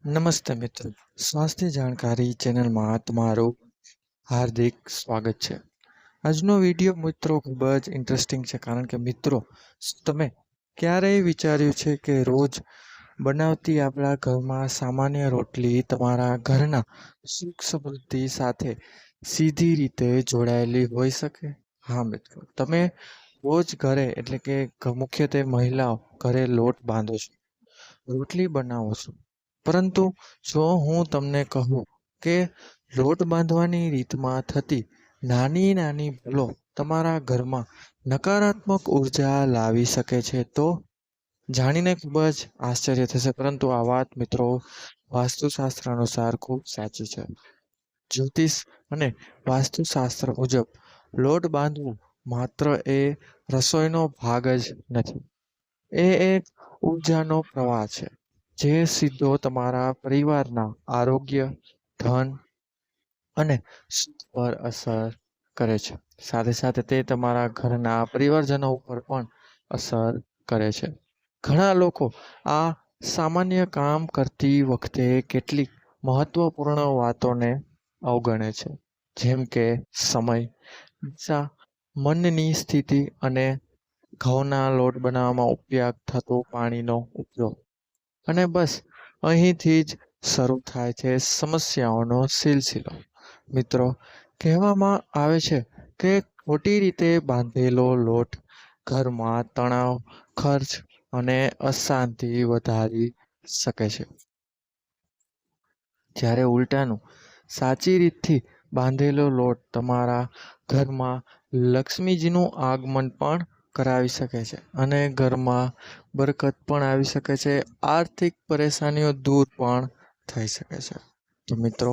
નમસ્તે મિત્રો, સ્વાસ્થ્ય જાણકારી ચેનલમાં તમારું હાર્દિક સ્વાગત છે. આજનો વિડીયો મિત્રો ખૂબ જ ઇન્ટરેસ્ટિંગ છે કારણ કે મિત્રો તમે ક્યારેય વિચાર્યું છે કે રોજ બનાવતી આપણા ઘરમાં સામાન્ય રોટલી તમારા ઘરના સુખ સમૃદ્ધિ સાથે સીધી રીતે જોડાયેલી હોઈ શકે? હા મિત્રો, તમે રોજ ઘરે એટલે કે મુખ્યત્વે મહિલાઓ ઘરે લોટ બાંધો છો, રોટલી બનાવો છો. પરંતુ જો હું તમને કહું કે લોટ બાંધવાની રીતમાં થતી નાની નાની ભૂલો તમારા ઘરમાં નકારાત્મક ઉર્જા લાવી શકે છે, તો જાણીને ખૂબ જ આશ્ચર્ય થશે. પરંતુ આ વાત મિત્રો વાસ્તુશાસ્ત્ર અનુસાર ખૂબ સાચી છે. જ્યોતિષ અને વાસ્તુશાસ્ત્ર મુજબ લોટ બાંધવું માત્ર એ રસોઈનો ભાગ જ નથી. એ એક ઊર્જાનો પ્રવાહ છે જે સીધો તમારા પરિવારના આરોગ્ય, ધન અને સુખ પર અસર કરે છે. સાથે સાથે તે તમારા ઘરના પરિવારજનો ઉપર પણ અસર કરે છે. ઘણા લોકો આ સામાન્ય કામ કરતી વખતે કેટલીક મહત્વપૂર્ણ વાતોને અવગણે છે, જેમ કે સમય, દિશા, મનની સ્થિતિ અને ઘઉંના લોટ બનાવવામાં ઉપયોગ થતો પાણીનો ઉપયોગ. અને બસ અહીંથી જ શરૂ થાય છે સમસ્યાઓનો સિલસિલો. મિત્રો, કહેવામાં આવે છે કે ખોટી રીતે બાંધેલો લોટ ઘરમાં તણાવ, ખર્ચ અને અશાંતિ વધારી શકે છે. જ્યારે ઉલટાનું સાચી રીતથી બાંધેલો લોટ તમારા ઘરમાં લક્ષ્મીજીનું આગમન પણ કરાવી શકે છે અને ઘરમાં બરકત પણ આવી શકે છે. આર્થિક પરેશાનીઓ દૂર પણ થઈ શકે છે. તો મિત્રો,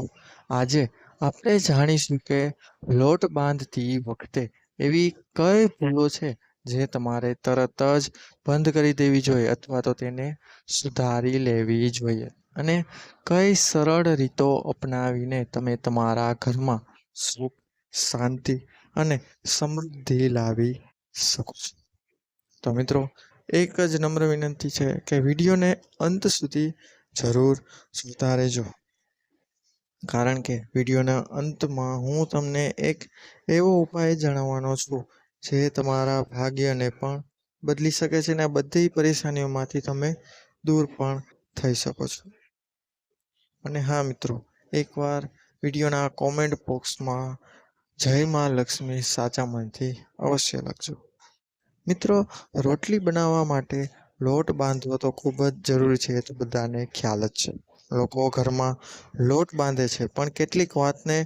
આજે આપણે જાણીશું કે લોટ બાંધતી વખતે એવી કઈ ભૂલો છે જે તમારે તરત જ બંધ કરી દેવી જોઈએ અથવા તો તેને સુધારી લેવી જોઈએ, અને કઈ સરળ રીતો અપનાવીને તમે તમારા ઘરમાં સુખ, શાંતિ અને સમૃદ્ધિ લાવી શકો છો. તો મિત્રો, એક જ નમ્ર વિનંતી છે કે વિડીયોને અંત સુધી જરૂર જોતા રહેજો, કારણ કે વિડીયોના અંતમાં હું તમને એક એવો ઉપાય જણાવવાનો છું જે તમારા ભાગ્યને પણ બદલી શકે છે અને આ બધી પરેશાનીઓમાંથી તમે દૂર પણ થઈ શકો છો. અને હા મિત્રો, એકવાર વિડીયોના કોમેન્ટ બોક્સમાં જય માં લક્ષ્મી સાચા મનથી અવશ્ય લખજો. મિત્રો, રોટલી બનાવવા માટે લોટ બાંધવો તો ખૂબ જ જરૂરી છે, એ તો બધાને ખ્યાલ જ છે. લોકો ઘરમાં લોટ બાંધે છે પણ કેટલીક વાતને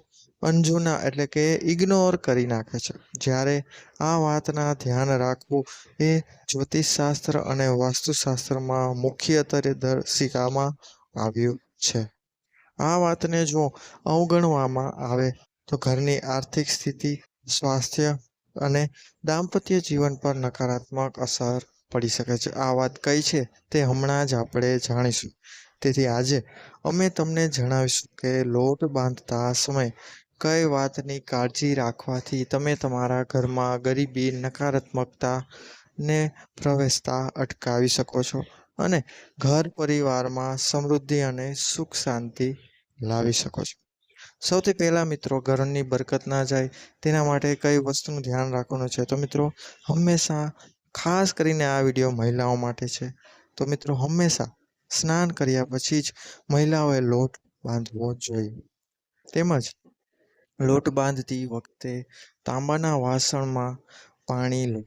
અનજુના એટલે કે ઇગ્નોર કરી નાખે છે. જ્યારે આ વાતના ધ્યાન રાખવું એ જ્યોતિષશાસ્ત્ર અને વાસ્તુશાસ્ત્રમાં મુખ્યત્વે દર્શિકામાં આવ્યું છે. આ વાતને જો અવગણવામાં આવે તો ઘરની આર્થિક સ્થિતિ, સ્વાસ્થ્ય અને દાંપત્ય જીવન પર નકારાત્મક અસર પડી શકે છે. આ વાત કઈ છે તે હમણાં જ આપણે જાણીશું. તેથી આજે અમે તમને જણાવીશું કે લોટ બાંધતા સમયે કઈ વાતની કાળજી રાખવાથી તમે તમારા ઘરમાં ગરીબી, નકારાત્મકતા ને પ્રવેશતા અટકાવી શકો છો અને ઘર પરિવારમાં સમૃદ્ધિ અને સુખ શાંતિ લાવી શકો છો. સૌથી પહેલા મિત્રો, ઘરની બરકત ના જાય તેના માટે કઈ વસ્તુનું ધ્યાન રાખવાનું છે? તો મિત્રો, હંમેશા, ખાસ કરીને આ વિડીયો મહિલાઓ માટે છે, તો મિત્રો હંમેશા સ્નાન કર્યા પછી જ મહિલાઓએ લોટ બાંધવો જોઈએ. તેમજ લોટ બાંધતી વખતે તાંબાના વાસણમાં પાણી લો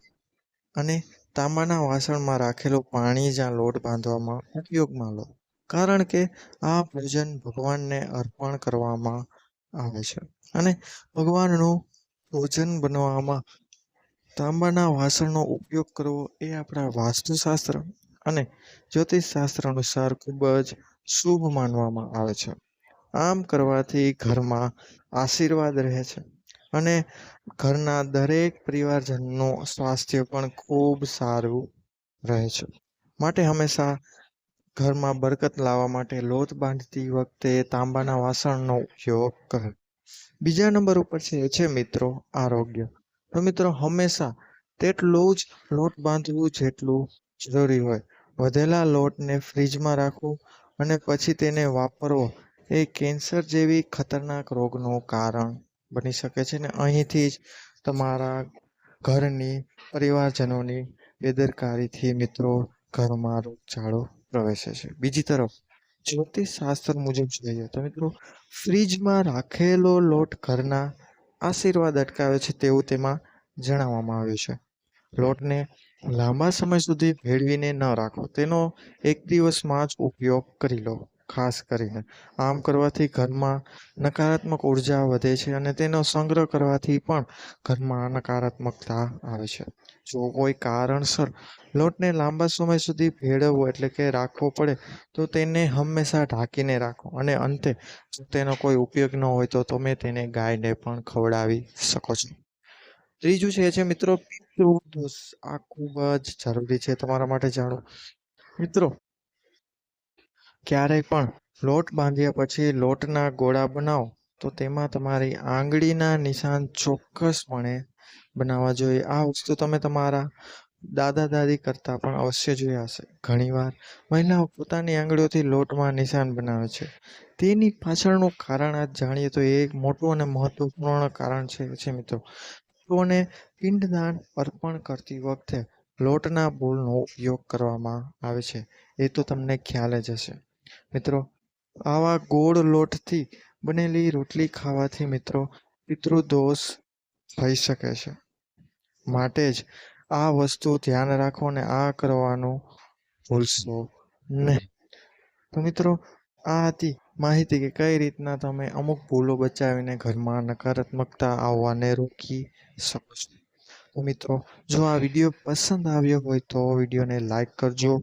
અને તાંબાના વાસણમાં રાખેલું પાણી જ્યાં લોટ બાંધવામાં ઉપયોગમાં લો, કારણ કે આ ભોજન ભગવાનને અર્પણ કરવામાં આવે છે અને ભગવાનનું ભોજન બનાવવામાં તાંબાના વાસણનો ઉપયોગ કરવો એ આપણા વાસ્તુશાસ્ત્ર અને જ્યોતિષશાસ્ત્ર અનુસાર ખૂબ જ શુભ માનવામાં આવે છે. આમ કરવાથી ઘરમાં આશીર્વાદ રહે છે અને ઘરના દરેક પરિવારજનનું સ્વાસ્થ્ય પણ ખૂબ સારું રહે છે. માટે હંમેશા ઘરમાં બરકત લાવવા માટે લોટ બાંધતી વખતે તાંબાના વાસણનો ઉપયોગ કરો. બીજા નંબર ઉપર છે મિત્રો આરોગ્ય. તો મિત્રો, હંમેશા તેટલું જ લોટ બાંધવું જેટલું જરૂરી હોય. વધેલા લોટને ફ્રીજમાં રાખવું અને પછી તેને વાપરવો એ કેન્સર જેવી ખતરનાક રોગનું કારણ બની શકે છે. ને અહીંથી જ તમારા ઘરની પરિવારજનોની બેદરકારીથી મિત્રો ઘરમાં રોગચાળો પ્રવેશે છે. બીજી તરફ જ્યોતિષ શાસ્ત્ર મુજબ જોઈએ તો મિત્રો ફ્રીજમાં રાખેલો લોટ ઘરના આશીર્વાદ અટકાવે છે તેવું તેમાં જણાવવામાં આવ્યું છે. લોટને લાંબા સમય સુધી ભેળવીને ન રાખો, તેનો એક દિવસમાં જ ઉપયોગ કરી લો. ખાસ કરીને આમ કરવાથી ઘરમાં નકારાત્મક ઉર્જા વધે છે અને તેનો સંગ્રહ કરવાથી પણ ઘરમાં નકારાત્મકતા આવે છે. જો કોઈ કારણસર લોટને લાંબા સમય સુધી ભેળવવો એટલે કે રાખવો પડે તો તેને હંમેશા ઢાંકીને રાખો અને અંતે જો તેનો કોઈ ઉપયોગ ન હોય તો તમે તેને ગાયને પણ ખવડાવી શકો છો. ત્રીજું છે મિત્રો પિતૃદોષ. આ ખૂબ જ જરૂરી છે તમારા માટે જાણવું. મિત્રો ક્યારેય પણ લોટ બાંધ્યા પછી લોટના ગોળા બનાવો તો તેમાં તમારી આંગળીના નિશાન ચોક્કસપણે બનાવવા જોઈએ. આ વસ્તુ તમે તમારા દાદા દાદી કરતા પણ અવશ્ય જોયા હશે. ઘણીવાર મહિલાઓ પોતાની આંગળીઓથી લોટમાં નિશાન બનાવે છે. તેની પાછળનું કારણ આજ જાણીએ તો એ એક મોટું અને મહત્વપૂર્ણ કારણ છે મિત્રો. તેઓને પિંડદાન અર્પણ કરતી વખતે લોટના બોલનો ઉપયોગ કરવામાં આવે છે. એ તો તમને ખ્યાલ જ હશે. મિત્રો આવા ગોળ લોટથી બનેલી રોટલી ખાવાથી મિત્રો પિતૃદોષ થઈ શકે છે. માટે જ આ વસ્તુ ધ્યાન રાખો ને આ કરવાનું ભૂલશો નહીં. તો મિત્રો આ હતી માહિતી કે કઈ રીતના તમે અમુક ભૂલો બચાવીને ઘરમાં નકારાત્મકતા આવવાને રોકી શકો છો. તો મિત્રો જો આ વિડીયો પસંદ આવ્યો હોય તો વિડીયોને લાઈક કરજો,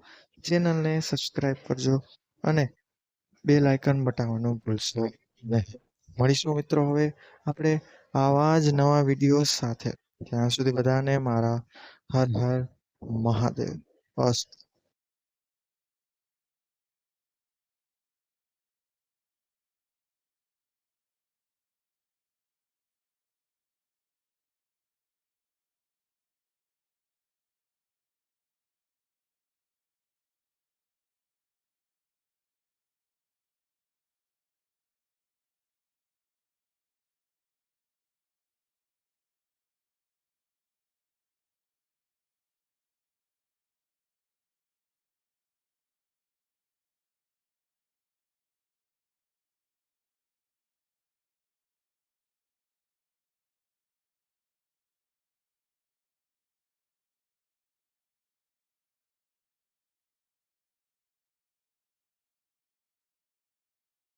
ચેનલને સબસ્ક્રાઈબ કરજો અને બેલ આઇકન બટનવાનું ભૂલશો નહીં. મળીશું મિત્રો હવે આપણે આવા જ નવા વિડીયો સાથે. ત્યાં સુધી બધાને મારા હર હર મહાદેવ. અસ્તુ.